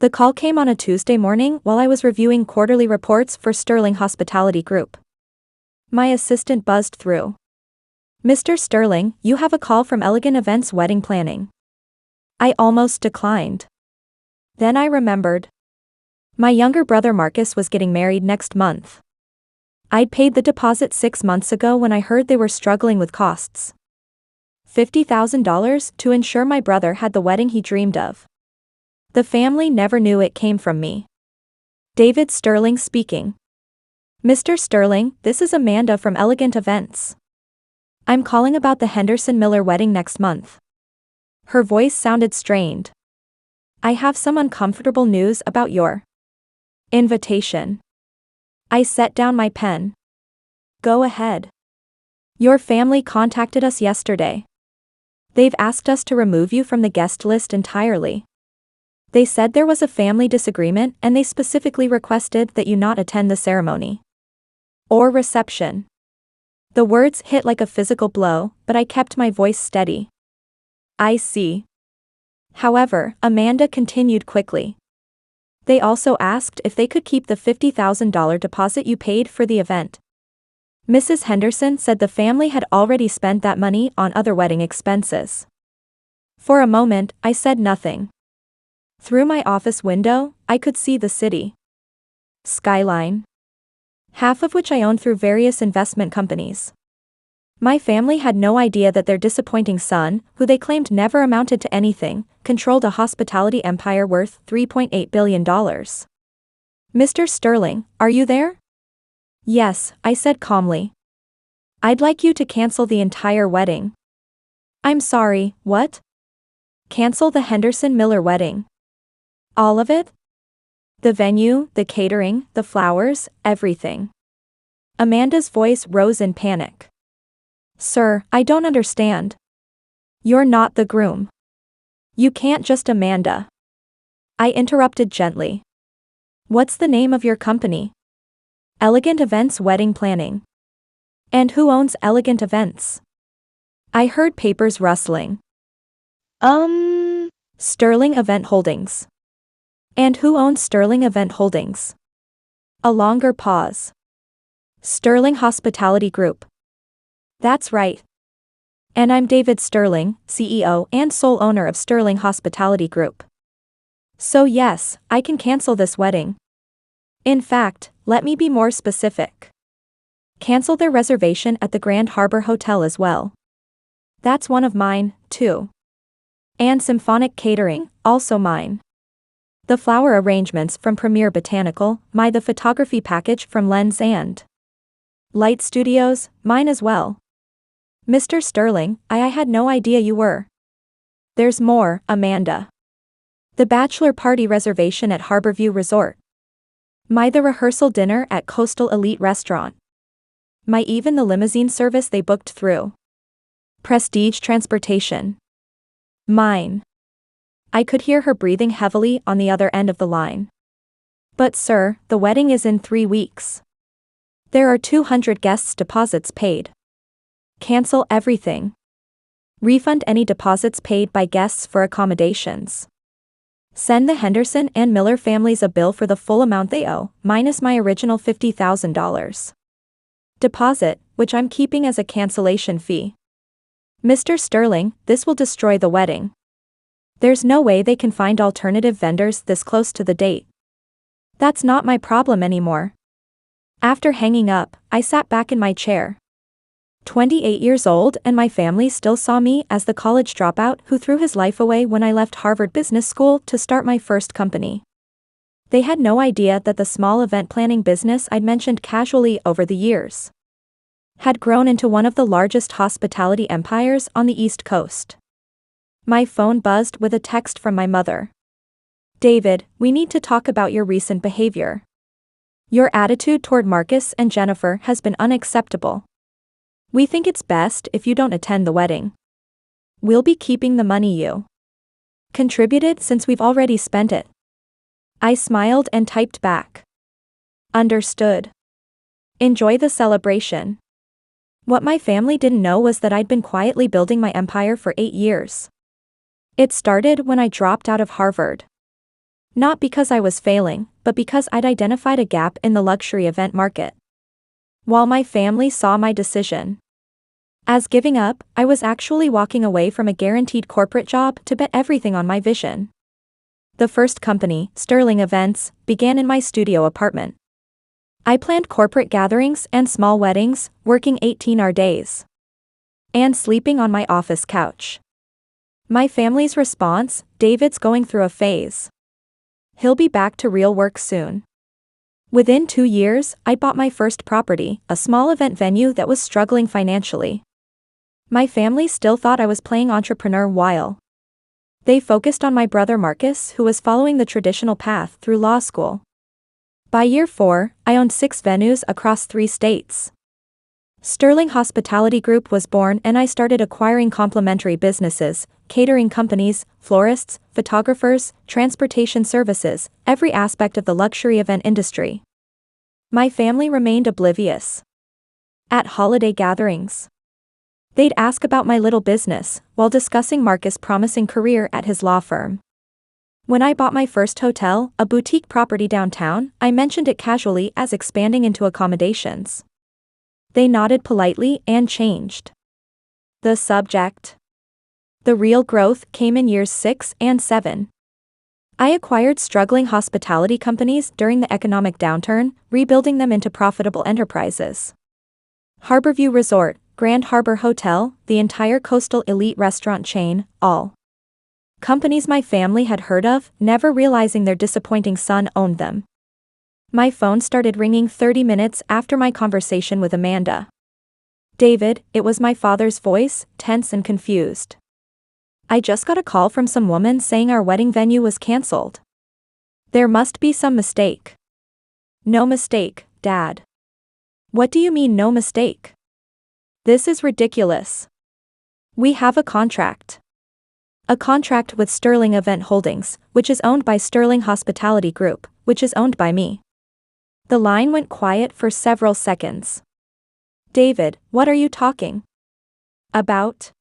The call came on a Tuesday morning while I was reviewing quarterly reports for Sterling Hospitality Group. My assistant buzzed through. "Mr. Sterling, you have a call from Elegant Events Wedding Planning." I almost declined. Then I remembered. My younger brother Marcus was getting married next month. I'd paid the deposit 6 months ago when I heard they were struggling with costs. $50,000 to ensure my brother had the wedding he dreamed of. The family never knew it came from me. David Sterling speaking. "Mr. Sterling, this is Amanda from Elegant Events. I'm calling about the Henderson Miller wedding next month." Her voice sounded strained. "I have some uncomfortable news about your invitation." I set down my pen. "Go ahead." "Your family contacted us yesterday. They've asked us to remove you from the guest list entirely. They said there was a family disagreement and they specifically requested that you not attend the ceremony or reception." The words hit like a physical blow, but I kept my voice steady. "I see." However, Amanda continued quickly. "They also asked if they could keep the $50,000 deposit you paid for the event. Mrs. Henderson said the family had already spent that money on other wedding expenses." For a moment, I said nothing. Through my office window, I could see the city skyline, half of which I owned through various investment companies. My family had no idea that their disappointing son, who they claimed never amounted to anything, controlled a hospitality empire worth $3.8 billion. "Mr. Sterling, are you there?" "Yes," I said calmly. "I'd like you to cancel the entire wedding." "I'm sorry, what?" "Cancel the Henderson Miller wedding." "All of it?" "The venue, the catering, the flowers, everything." Amanda's voice rose in panic. "Sir, I don't understand. You're not the groom. You can't just." "Amanda." I interrupted gently. "What's the name of your company?" "Elegant Events Wedding Planning." "And who owns Elegant Events?" I heard papers rustling. Sterling Event Holdings." "And who owns Sterling Event Holdings?" A longer pause. "Sterling Hospitality Group." "That's right. And I'm David Sterling, CEO and sole owner of Sterling Hospitality Group. So yes, I can cancel this wedding. In fact, let me be more specific. Cancel their reservation at the Grand Harbor Hotel as well. That's one of mine, too. And Symphonic Catering, also mine. The flower arrangements from Premier Botanical, the photography package from Lens and Light Studios, mine as well. Mr. Sterling, I had no idea you were." "There's more, Amanda. The bachelor party reservation at Harborview Resort. The rehearsal dinner at Coastal Elite Restaurant. Even the limousine service they booked through Prestige Transportation. Mine." I could hear her breathing heavily on the other end of the line. "But sir, the wedding is in 3 weeks. There are 200 guests' deposits paid. Cancel everything. Refund any deposits paid by guests for accommodations. Send the Henderson and Miller families a bill for the full amount they owe, minus my original $50,000 deposit, which I'm keeping as a cancellation fee. Mr. Sterling, this will destroy the wedding. There's no way they can find alternative vendors this close to the date. That's not my problem anymore." After hanging up, I sat back in my chair. 28 years old and my family still saw me as the college dropout who threw his life away when I left Harvard Business School to start my first company. They had no idea that the small event planning business I'd mentioned casually over the years had grown into one of the largest hospitality empires on the East Coast. My phone buzzed with a text from my mother. "David, we need to talk about your recent behavior. Your attitude toward Marcus and Jennifer has been unacceptable. We think it's best if you don't attend the wedding. We'll be keeping the money you contributed since we've already spent it." I smiled and typed back. "Understood. Enjoy the celebration." What my family didn't know was that I'd been quietly building my empire for 8 years. It started when I dropped out of Harvard. Not because I was failing, but because I'd identified a gap in the luxury event market. While my family saw my decision as giving up, I was actually walking away from a guaranteed corporate job to bet everything on my vision. The first company, Sterling Events, began in my studio apartment. I planned corporate gatherings and small weddings, working 18-hour days and sleeping on my office couch. My family's response: "David's going through a phase. He'll be back to real work soon." Within 2 years, I bought my first property, a small event venue that was struggling financially. My family still thought I was playing entrepreneur while they focused on my brother Marcus, who was following the traditional path through law school. By year 4, I owned 6 venues across 3 states. Sterling Hospitality Group was born, and I started acquiring complementary businesses, catering companies, florists, photographers, transportation services, every aspect of the luxury event industry. My family remained oblivious. At holiday gatherings, they'd ask about my little business, while discussing Marcus' promising career at his law firm. When I bought my first hotel, a boutique property downtown, I mentioned it casually as expanding into accommodations. They nodded politely and changed the subject. The real growth came in years 6 and 7. I acquired struggling hospitality companies during the economic downturn, rebuilding them into profitable enterprises. Harborview Resort, Grand Harbor Hotel, the entire coastal elite restaurant chain, all companies my family had heard of, never realizing their disappointing son owned them. My phone started ringing 30 minutes after my conversation with Amanda. "David," it was my father's voice, tense and confused. "I just got a call from some woman saying our wedding venue was cancelled. There must be some mistake." "No mistake, Dad." "What do you mean no mistake? This is ridiculous. We have a contract. A contract with Sterling Event Holdings, which is owned by Sterling Hospitality Group, which is owned by me." The line went quiet for several seconds. "David, what are you talking about?"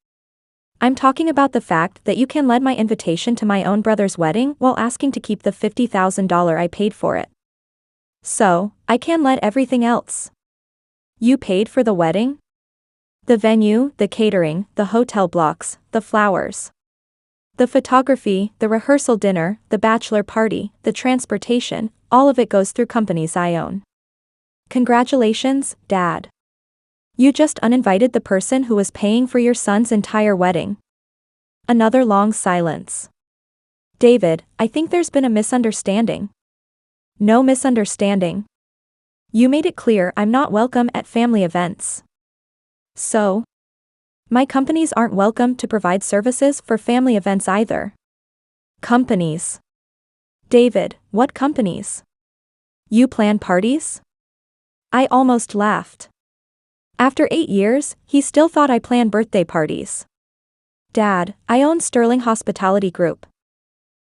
"I'm talking about the fact that you can let my invitation to my own brother's wedding while asking to keep the $50,000 I paid for it. So, I can let everything else." "You paid for the wedding? The venue, the catering, the hotel blocks, the flowers, the photography, the rehearsal dinner, the bachelor party, the transportation, all of it goes through companies I own." "Congratulations, Dad. You just uninvited the person who was paying for your son's entire wedding." Another long silence. "David, I think there's been a misunderstanding." "No misunderstanding. You made it clear I'm not welcome at family events." "So? My companies aren't welcome to provide services for family events either." "Companies? David, what companies? You plan parties?" I almost laughed. After 8 years, he still thought I planned birthday parties. "Dad, I own Sterling Hospitality Group.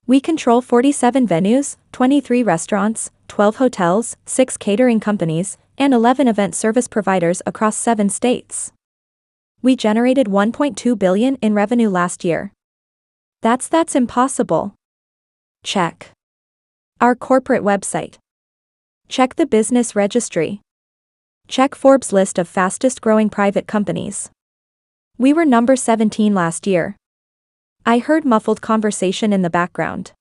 We control 47 venues, 23 restaurants, 12 hotels, 6 catering companies, and 11 event service providers across 7 states. We generated $1.2 billion in revenue last year." That's impossible." Check our corporate website. Check the business registry. Check Forbes' list of fastest growing private companies. We were number 17 last year. I heard muffled conversation in the background.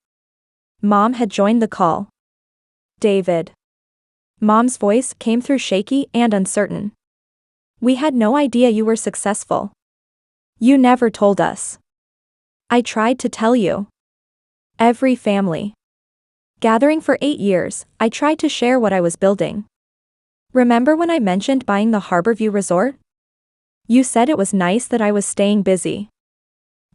Mom had joined the call. "David." Mom's voice came through shaky and uncertain. "We had no idea you were successful. You never told us." "I tried to tell you. Every family gathering for 8 years, I tried to share what I was building. Remember when I mentioned buying the Harborview Resort? You said it was nice that I was staying busy.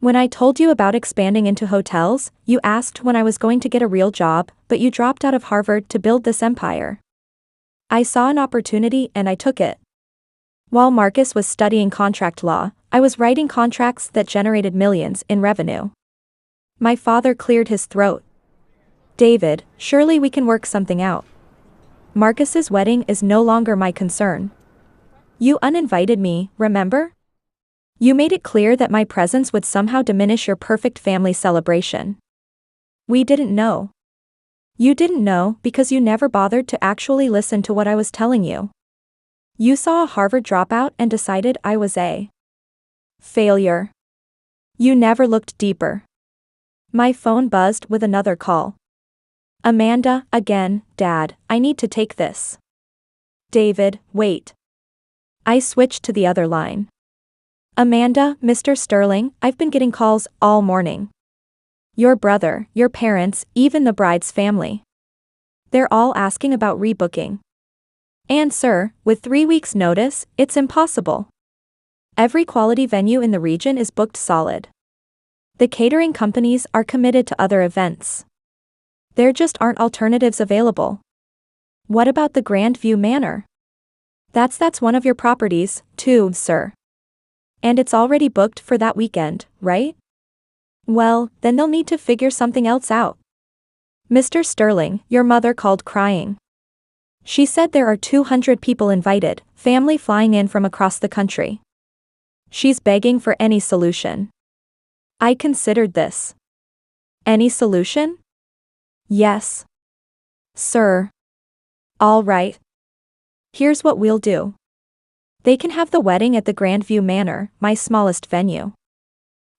When I told you about expanding into hotels, you asked when I was going to get a real job, but you dropped out of Harvard to build this empire. I saw an opportunity and I took it. While Marcus was studying contract law, I was writing contracts that generated millions in revenue." My father cleared his throat. "David, surely we can work something out. Marcus's wedding is no longer my concern. You uninvited me, remember? You made it clear that my presence would somehow diminish your perfect family celebration. We didn't know. You didn't know because you never bothered to actually listen to what I was telling you. You saw a Harvard dropout and decided I was a failure. You never looked deeper. My phone buzzed with another call. Amanda, again, Dad, I need to take this. David, wait. I switched to the other line. Amanda, Mr. Sterling, I've been getting calls all morning. Your brother, your parents, even the bride's family. They're all asking about rebooking. And sir, with 3 weeks' notice, it's impossible. Every quality venue in the region is booked solid. The catering companies are committed to other events. There just aren't alternatives available. What about the Grandview Manor? That's one of your properties, too, sir. And it's already booked for that weekend, right? Well, then they'll need to figure something else out. Mr. Sterling, your mother called crying. She said there are 200 people invited, family flying in from across the country. She's begging for any solution. I considered this. Any solution? Yes. Sir. All right. Here's what we'll do. They can have the wedding at the Grandview Manor, my smallest venue.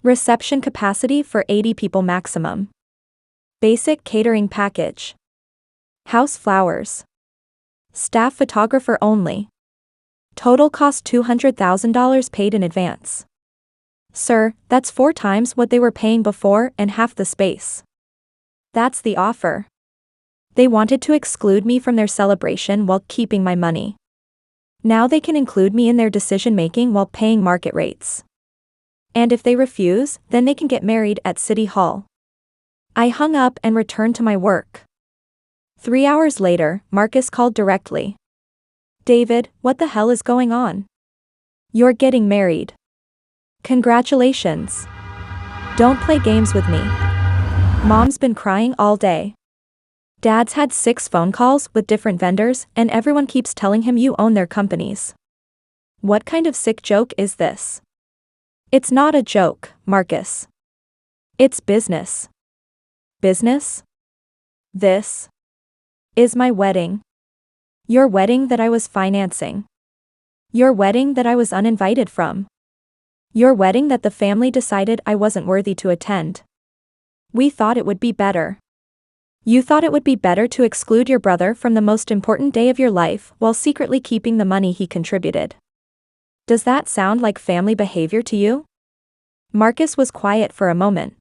Reception capacity for 80 people maximum. Basic catering package. House flowers. Staff photographer only. Total cost $200,000 paid in advance. Sir, that's 4 times what they were paying before and half the space. That's the offer. They wanted to exclude me from their celebration while keeping my money. Now they can include me in their decision-making while paying market rates. And if they refuse, then they can get married at City Hall. I hung up and returned to my work. 3 hours later, Marcus called directly. David, what the hell is going on? You're getting married. Congratulations. Don't play games with me. Mom's been crying all day. Dad's had 6 phone calls with different vendors, and everyone keeps telling him you own their companies. What kind of sick joke is this? It's not a joke, Marcus. It's business. Business? This is my wedding. Your wedding that I was financing. Your wedding that I was uninvited from. Your wedding that the family decided I wasn't worthy to attend. We thought it would be better. You thought it would be better to exclude your brother from the most important day of your life while secretly keeping the money he contributed. Does that sound like family behavior to you? Marcus was quiet for a moment.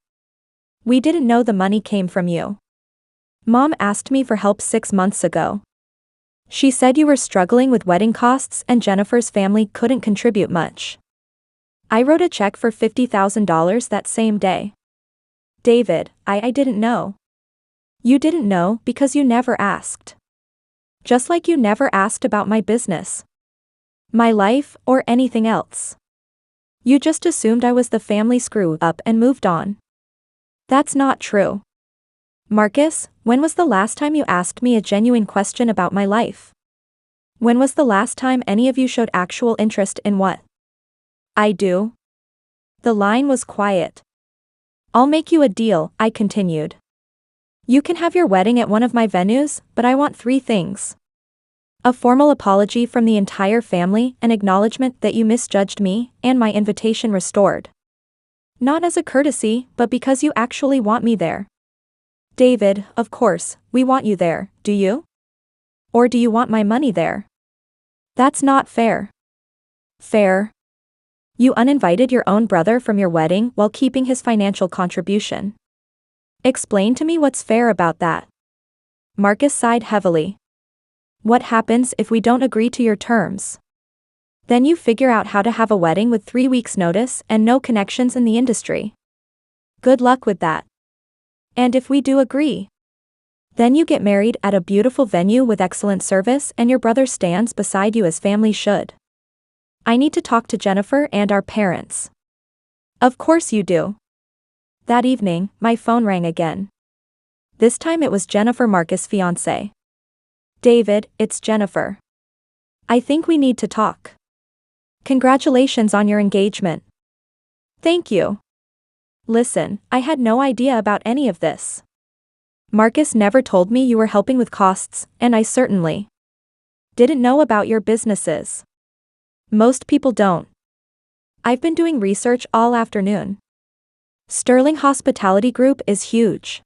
We didn't know the money came from you. Mom asked me for help 6 months ago. She said you were struggling with wedding costs and Jennifer's family couldn't contribute much. I wrote a check for $50,000 that same day. David, I didn't know. You didn't know because you never asked. Just like you never asked about my business, my life, or anything else. You just assumed I was the family screw-up and moved on. That's not true. Marcus, when was the last time you asked me a genuine question about my life? When was the last time any of you showed actual interest in what I do? The line was quiet. I'll make you a deal, I continued. You can have your wedding at one of my venues, but I want 3 things. A formal apology from the entire family, an acknowledgement that you misjudged me, and my invitation restored. Not as a courtesy, but because you actually want me there. David, of course, we want you there, do you? Or do you want my money there? That's not fair. Fair? You uninvited your own brother from your wedding while keeping his financial contribution. Explain to me what's fair about that. Marcus sighed heavily. What happens if we don't agree to your terms? Then you figure out how to have a wedding with 3 weeks' notice and no connections in the industry. Good luck with that. And if we do agree, then you get married at a beautiful venue with excellent service and your brother stands beside you as family should. I need to talk to Jennifer and our parents. Of course you do. That evening, my phone rang again. This time it was Jennifer, Marcus' fiancée. David, it's Jennifer. I think we need to talk. Congratulations on your engagement. Thank you. Listen, I had no idea about any of this. Marcus never told me you were helping with costs, and I certainly didn't know about your businesses. Most people don't. I've been doing research all afternoon. Sterling Hospitality Group is huge.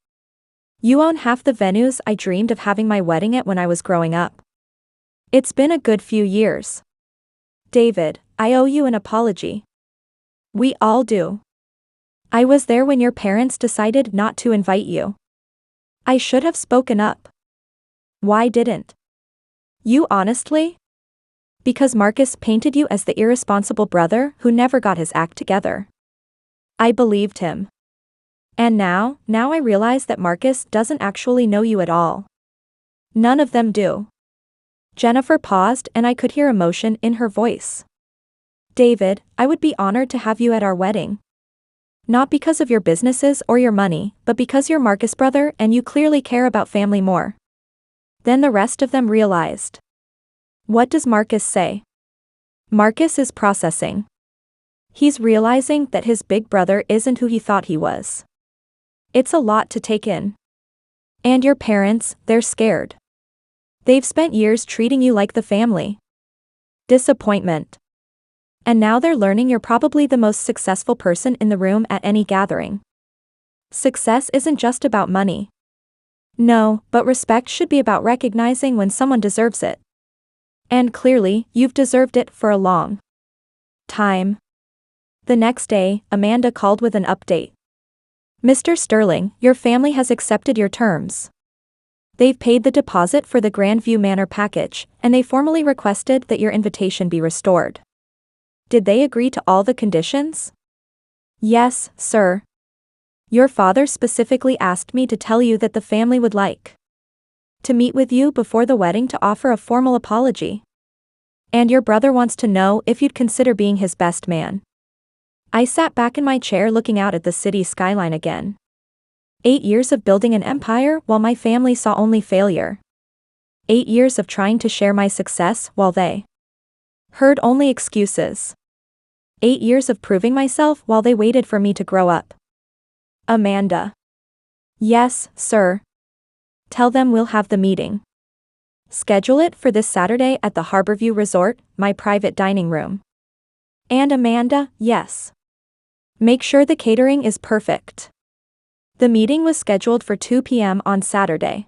You own half the venues I dreamed of having my wedding at when I was growing up. It's been a good few years. David, I owe you an apology. We all do. I was there when your parents decided not to invite you. I should have spoken up. Why didn't you honestly? Because Marcus painted you as the irresponsible brother who never got his act together. I believed him. And now I realize that Marcus doesn't actually know you at all. None of them do. Jennifer paused and I could hear emotion in her voice. David, I would be honored to have you at our wedding. Not because of your businesses or your money, but because you're Marcus' brother and you clearly care about family more. Then the rest of them realized. What does Marcus say? Marcus is processing. He's realizing that his big brother isn't who he thought he was. It's a lot to take in. And your parents, they're scared. They've spent years treating you like the family. Disappointment. And now they're learning you're probably the most successful person in the room at any gathering. Success isn't just about money. No, but respect should be about recognizing when someone deserves it. And clearly, you've deserved it for a long time. The next day, Amanda called with an update. Mr. Sterling, your family has accepted your terms. They've paid the deposit for the Grandview Manor package, and they formally requested that your invitation be restored. Did they agree to all the conditions? Yes, sir. Your father specifically asked me to tell you that the family would like to meet with you before the wedding to offer a formal apology. And your brother wants to know if you'd consider being his best man. I sat back in my chair looking out at the city skyline again. 8 years of building an empire while my family saw only failure. 8 years of trying to share my success while they heard only excuses. 8 years of proving myself while they waited for me to grow up. Amanda. Yes, sir. Tell them we'll have the meeting. Schedule it for this Saturday at the Harborview Resort, my private dining room. And Amanda, yes. Make sure the catering is perfect. The meeting was scheduled for 2 p.m. on Saturday.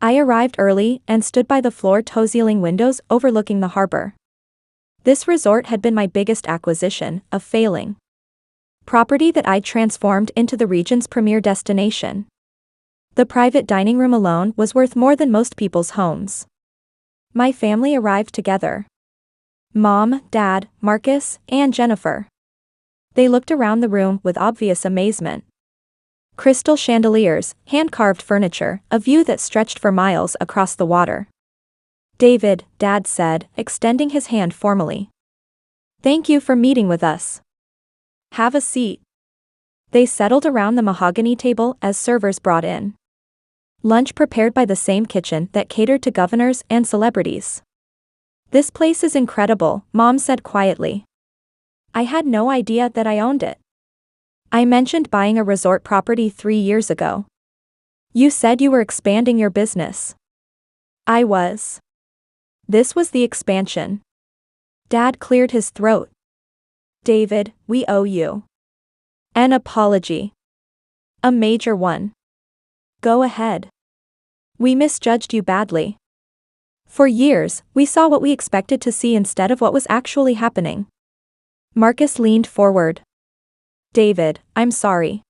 I arrived early and stood by the floor-to-ceiling windows overlooking the harbor. This resort had been my biggest acquisition, a failing property that I'd transformed into the region's premier destination. The private dining room alone was worth more than most people's homes. My family arrived together. Mom, Dad, Marcus, and Jennifer. They looked around the room with obvious amazement. Crystal chandeliers, hand-carved furniture, a view that stretched for miles across the water. David, Dad said, extending his hand formally. Thank you for meeting with us. Have a seat. They settled around the mahogany table as servers brought in lunch prepared by the same kitchen that catered to governors and celebrities. This place is incredible, Mom said quietly. I had no idea that I owned it. I mentioned buying a resort property 3 years ago. You said you were expanding your business. I was. This was the expansion. Dad cleared his throat. David, we owe you an apology. A major one. Go ahead. We misjudged you badly. For years, we saw what we expected to see instead of what was actually happening. Marcus leaned forward. David, I'm sorry.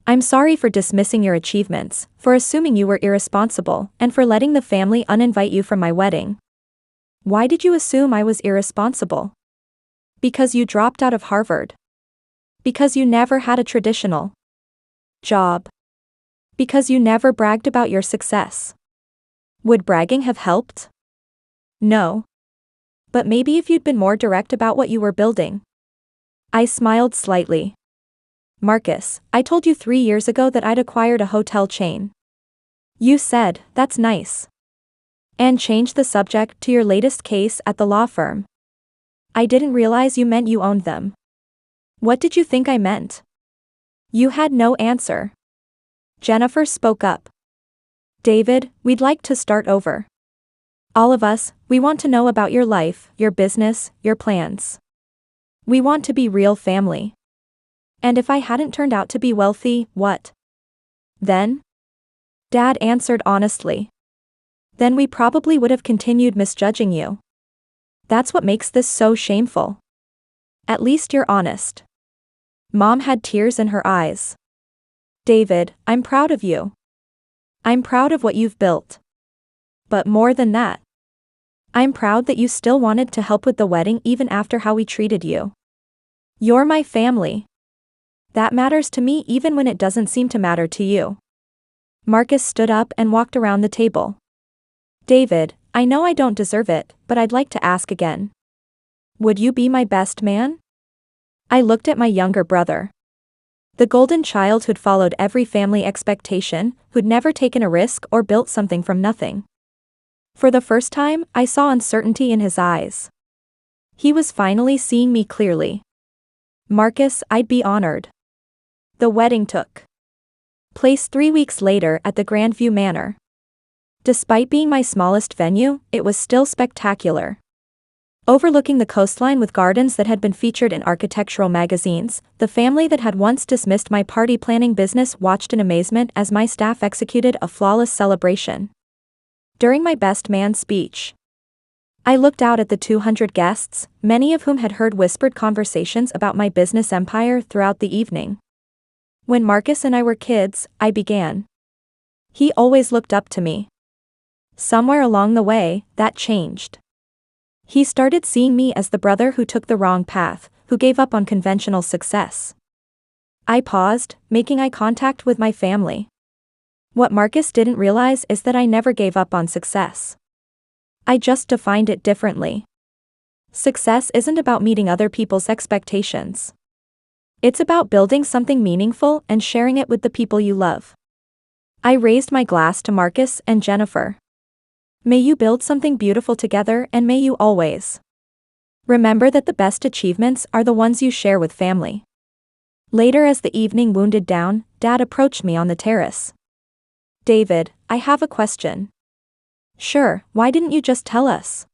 I'm sorry for dismissing your achievements, for assuming you were irresponsible, and for letting the family uninvite you from my wedding. Why did you assume I was irresponsible? Because you dropped out of Harvard. Because you never had a traditional job. Because you never bragged about your success. Would bragging have helped? No. But maybe if you'd been more direct about what you were building. I smiled slightly. Marcus, I told you 3 years ago that I'd acquired a hotel chain. You said, that's nice. And changed the subject to your latest case at the law firm. I didn't realize you meant you owned them. What did you think I meant? You had no answer. Jennifer spoke up. David, we'd like to start over. All of us, we want to know about your life, your business, your plans. We want to be real family. And if I hadn't turned out to be wealthy, what? Then? Dad answered honestly. Then we probably would have continued misjudging you. That's what makes this so shameful. At least you're honest. Mom had tears in her eyes. David, I'm proud of you. I'm proud of what you've built. But more than that, I'm proud that you still wanted to help with the wedding even after how we treated you. You're my family. That matters to me even when it doesn't seem to matter to you. Marcus stood up and walked around the table. David, I know I don't deserve it, but I'd like to ask again. Would you be my best man? I looked at my younger brother. The golden child who'd followed every family expectation, who'd never taken a risk or built something from nothing. For the first time, I saw uncertainty in his eyes. He was finally seeing me clearly. Marcus, I'd be honored. The wedding took place 3 weeks later at the Grandview Manor. Despite being my smallest venue, it was still spectacular. Overlooking the coastline with gardens that had been featured in architectural magazines, the family that had once dismissed my party planning business watched in amazement as my staff executed a flawless celebration. During my best man speech, I looked out at the 200 guests, many of whom had heard whispered conversations about my business empire throughout the evening. When Marcus and I were kids, I began. He always looked up to me. Somewhere along the way, that changed. He started seeing me as the brother who took the wrong path, who gave up on conventional success. I paused, making eye contact with my family. What Marcus didn't realize is that I never gave up on success. I just defined it differently. Success isn't about meeting other people's expectations. It's about building something meaningful and sharing it with the people you love. I raised my glass to Marcus and Jennifer. May you build something beautiful together, and may you always remember that the best achievements are the ones you share with family. Later, as the evening wound down, Dad approached me on the terrace. David, I have a question. Sure, why didn't you just tell us?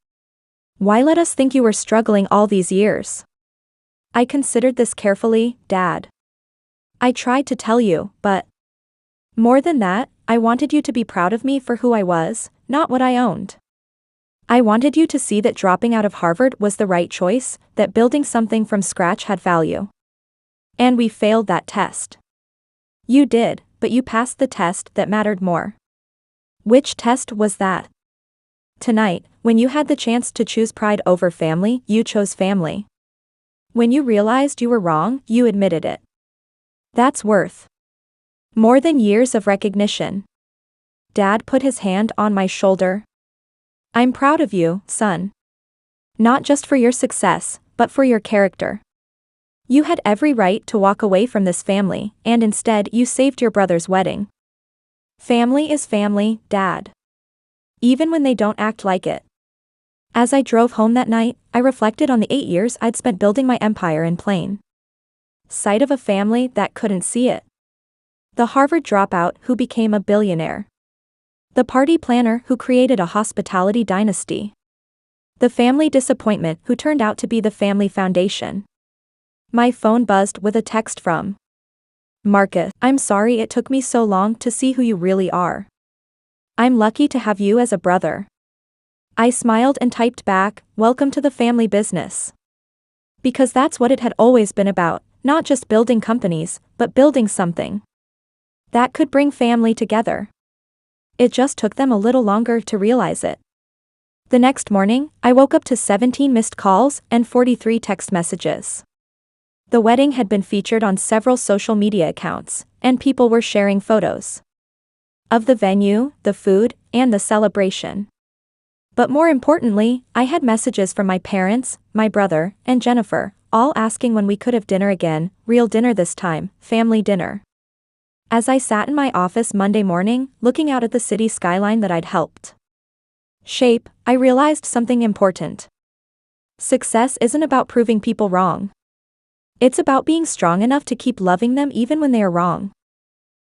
Why let us think you were struggling all these years? I considered this carefully, Dad. I tried to tell you, but more than that, I wanted you to be proud of me for who I was, not what I owned. I wanted you to see that dropping out of Harvard was the right choice, that building something from scratch had value. And we failed that test. You did, but you passed the test that mattered more. Which test was that? Tonight, when you had the chance to choose pride over family, you chose family. When you realized you were wrong, you admitted it. That's worth more than years of recognition. Dad put his hand on my shoulder. I'm proud of you, son. Not just for your success, but for your character. You had every right to walk away from this family, and instead you saved your brother's wedding. Family is family, Dad. Even when they don't act like it. As I drove home that night, I reflected on the 8 years I'd spent building my empire in plain sight of a family that couldn't see it. The Harvard dropout who became a billionaire. The party planner who created a hospitality dynasty. The family disappointment who turned out to be the family foundation. My phone buzzed with a text from Marcus. I'm sorry it took me so long to see who you really are. I'm lucky to have you as a brother. I smiled and typed back, welcome to the family business. Because that's what it had always been about, not just building companies, but building something that could bring family together. It just took them a little longer to realize it. The next morning, I woke up to 17 missed calls and 43 text messages. The wedding had been featured on several social media accounts, and people were sharing photos of the venue, the food, and the celebration. But more importantly, I had messages from my parents, my brother, and Jennifer, all asking when we could have dinner again, real dinner this time, family dinner. As I sat in my office Monday morning, looking out at the city skyline that I'd helped shape, I realized something important. Success isn't about proving people wrong. It's about being strong enough to keep loving them even when they are wrong.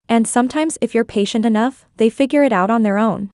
And sometimes if you're patient enough, they figure it out on their own.